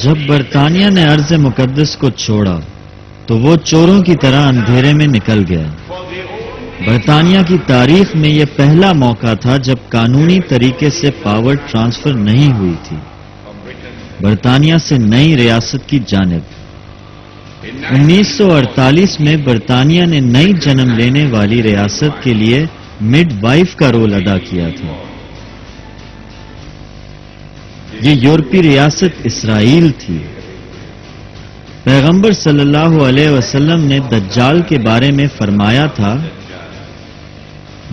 जब बरतानिया ने अर्ज़ मुकद्दस को छोड़ा तो वो चोरों की तरह अंधेरे में निकल गया। बरतानिया की तारीख में यह पहला मौका था जब कानूनी तरीके से पावर ट्रांसफर नहीं हुई थी बरतानिया से नई रियासत की जानिब। 1948 में बरतानिया ने नई जन्म लेने वाली रियासत के लिए मिडवाइफ का रोल अदा किया था। ये यूरोपीय रियासत इसराइल थी। पैगंबर सल्लल्लाहु अलैहि वसल्लम ने दज्जाल के बारे में फरमाया था,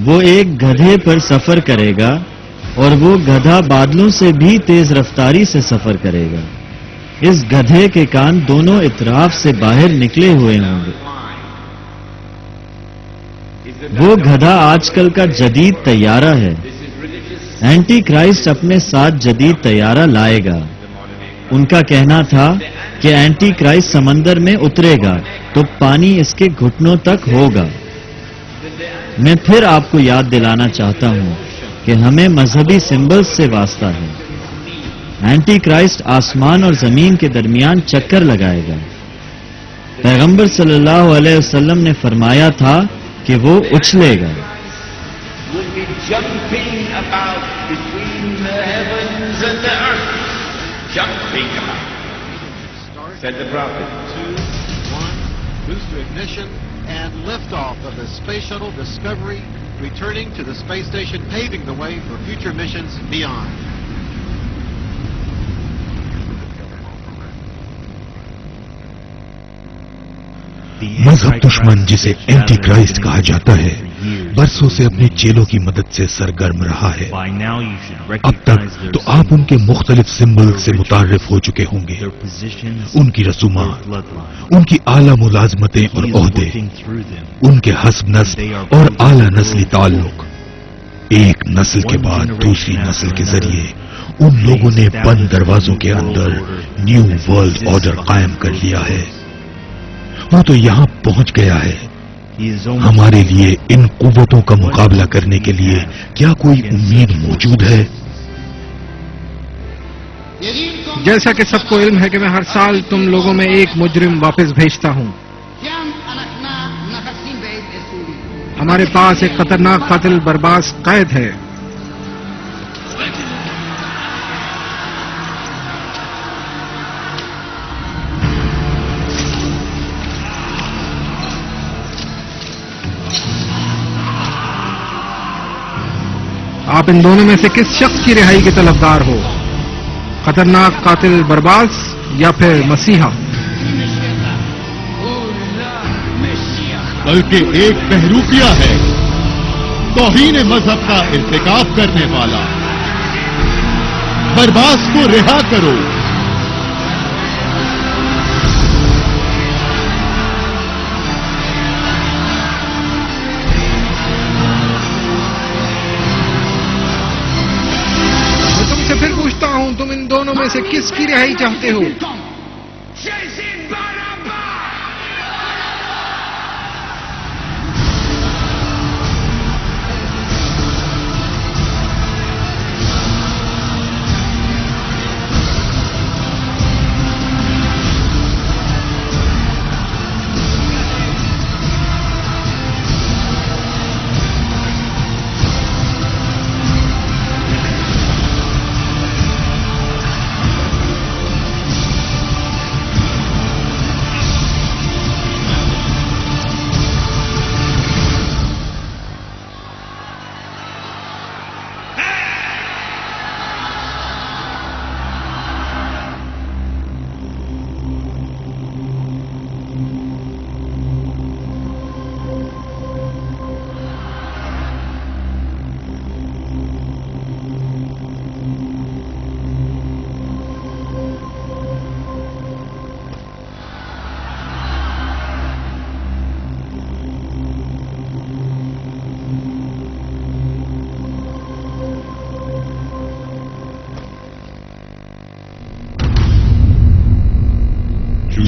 वो एक गधे पर सफर करेगा और वो गधा बादलों से भी तेज रफ्तारी से सफर करेगा। इस गधे के कान दोनों इतराफ से बाहर निकले हुए होंगे। वो गधा आजकल का जदीद तैयारा है। एंटी क्राइस्ट अपने साथ जदीद तैयारा लाएगा। उनका कहना था कि एंटी क्राइस्ट समंदर में उतरेगा तो पानी इसके घुटनों तक होगा। मैं फिर आपको याद दिलाना चाहता हूं कि हमें मजहबी सिंबल्स से वास्ता है। एंटी क्राइस्ट आसमान और जमीन के दरमियान चक्कर लगाएगा। पैगंबर सल्लल्लाहु अलैहि वसल्लम ने फरमाया था कि वो उछलेगा। Said the Prophet. 2, 1, booster ignition and liftoff of the Space Shuttle Discovery, returning to the space station, paving the way for future missions beyond. मजहब दुश्मन जिसे एंटी क्राइस्ट कहा जाता है बरसों से अपने चेलों की मदद से सरगर्म रहा है। अब तक तो आप उनके मुख्तलिफ सिंबल से मुतारिफ हो चुके होंगे, उनकी रसूमात, उनकी आला मुलाजमतें और ओहदे, उनके हस्ब नस्ब और आला नस्ली ताल्लुक। एक नस्ल के बाद दूसरी नस्ल के जरिए उन लोगों ने बंद दरवाजों के अंदर न्यू वर्ल्ड ऑर्डर कायम कर लिया है। वो तो यहां पहुंच गया है। हमारे लिए इन कुव्वतों का मुकाबला करने के लिए क्या कोई उम्मीद मौजूद है? जैसा कि सबको इल्म है कि मैं हर साल तुम लोगों में एक मुजरिम वापस भेजता हूं। हमारे पास एक खतरनाक कातिल बर्बास कैद है। आप इन दोनों में से किस शख्स की रिहाई के तलबदार हो? खतरनाक कातिल बर्बास या फिर मसीहा? बल्कि एक बहरूपिया है, तौहीन मजहब का इर्तिकाब करने वाला। बर्बास को रिहा करो। फिर पूछता हूं, तुम इन दोनों में से किसकी रिहाई चाहते हो?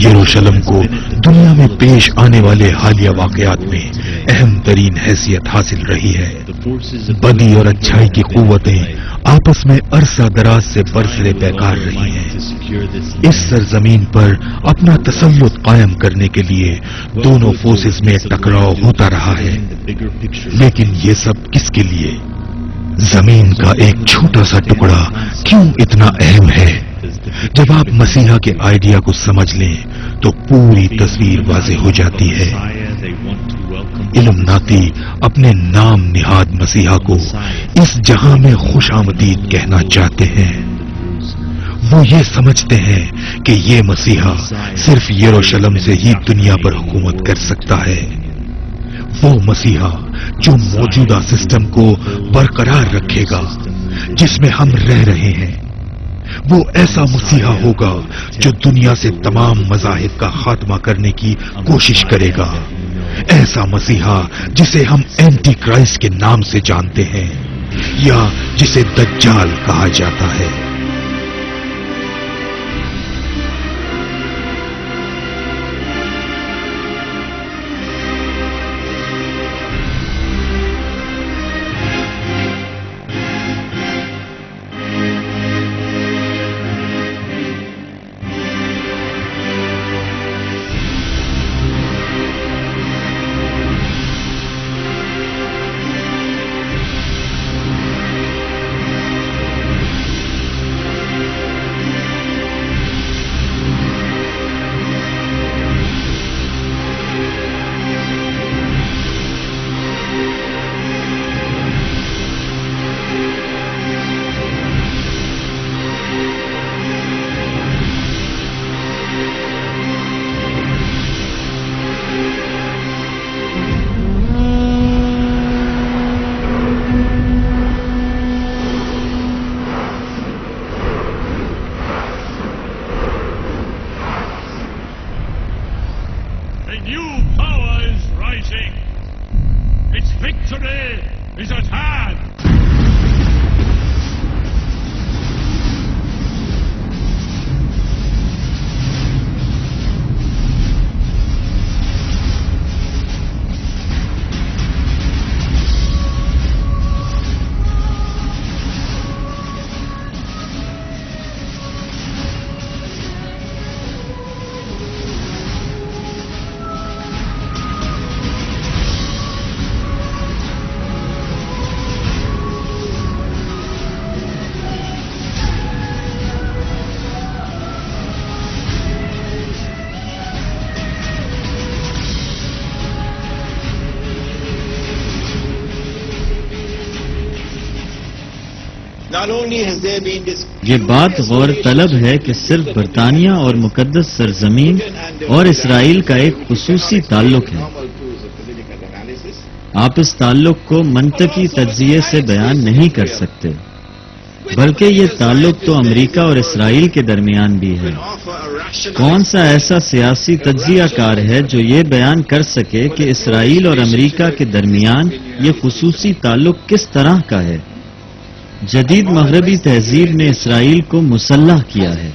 यरूशलेम को दुनिया में पेश आने वाले हालिया वाकयात में अहम तरीन हैसियत हासिल रही है। बदी और अच्छाई की कुव्वतें आपस में अरसा दराज से बरसरे पैकार रही हैं। इस सरजमीन पर अपना तसल्लुत कायम करने के लिए दोनों फोर्सेस में टकराव होता रहा है, लेकिन ये सब किसके लिए? जमीन का एक छोटा सा टुकड़ा क्यों इतना अहम है? जब आप मसीहा के आइडिया को समझ लें तो पूरी तस्वीर वाज़ेह हो जाती है। इल्यूमिनाती अपने नाम निहाद मसीहा को इस जहां में खुशामदीद कहना चाहते हैं। वो ये समझते हैं कि ये मसीहा सिर्फ यरूशलेम से ही दुनिया पर हुकूमत कर सकता है। वो मसीहा जो मौजूदा सिस्टम को बरकरार रखेगा जिसमें हम रह रहे हैं। वो ऐसा मसीहा होगा जो दुनिया से तमाम मज़ाहिब का खात्मा करने की कोशिश करेगा। ऐसा मसीहा जिसे हम एंटी क्राइस्ट के नाम से जानते हैं या जिसे दज्जाल कहा जाता है। ये बात गौर तलब है कि सिर्फ बरतानिया और मुकद्दस सरजमीन और इसराइल का एक खुसूसी ताल्लुक है। आप इस ताल्लुक को मंतकी तज्जिये से बयान नहीं कर सकते, बल्कि ये ताल्लुक तो अमेरिका और इसराइल के दरमियान भी है। कौन सा ऐसा सियासी तज्जियाकार है जो ये बयान कर सके कि इसराइल और अमेरिका के दरमियान ये खुसूसी ताल्लुक किस तरह का है? जदीद मगरबी तहजीब ने इसराइल को मुसल्लह किया है।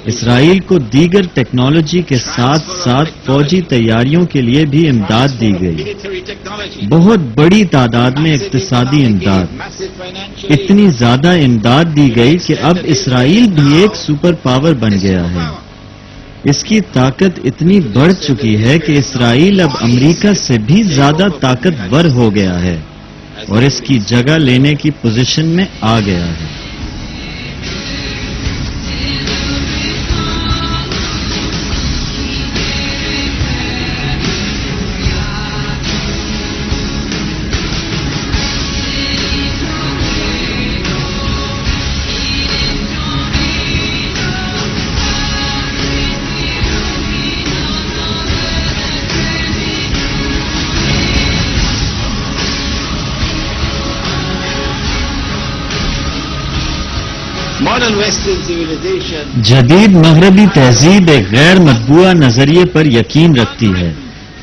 इसराइल को दीगर टेक्नोलॉजी के साथ साथ फौजी तैयारियों के लिए भी इमदाद दी गई। बहुत बड़ी तादाद में इक्तिसादी इमदाद, इतनी ज्यादा इमदाद दी गई कि अब इसराइल भी एक सुपर पावर बन गया है। इसकी ताकत इतनी बढ़ चुकी है कि इसराइल अब अमेरिका से भी ज्यादा ताकतवर हो गया है और इसकी जगह लेने की पोजीशन में आ गया है। जदीद मगरबी तहजीब एक गैर मतबूआ नजरिए पर यकीन रखती है,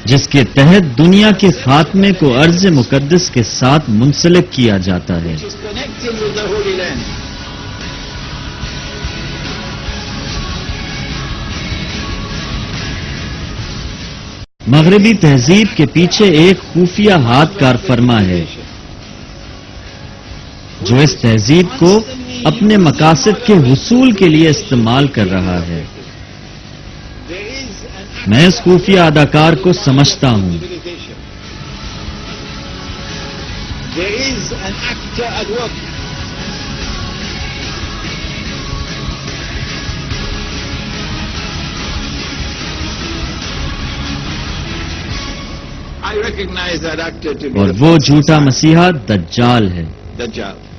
जिसके तहत दुनिया के खात्मे को अर्ज मुकद्दस के साथ मुंसलिक किया जाता है। मगरबी तहजीब के पीछे एक खुफिया हाथ कार फरमा है जो इस तहजीब को अपने मकासद के हुसूल के लिए इस्तेमाल कर रहा है। मैं इस खुफिया अदाकार को समझता हूं। There is an actor at work. I recognize that actor to be और वो झूठा मसीहा दज्जाल है। Dajjal.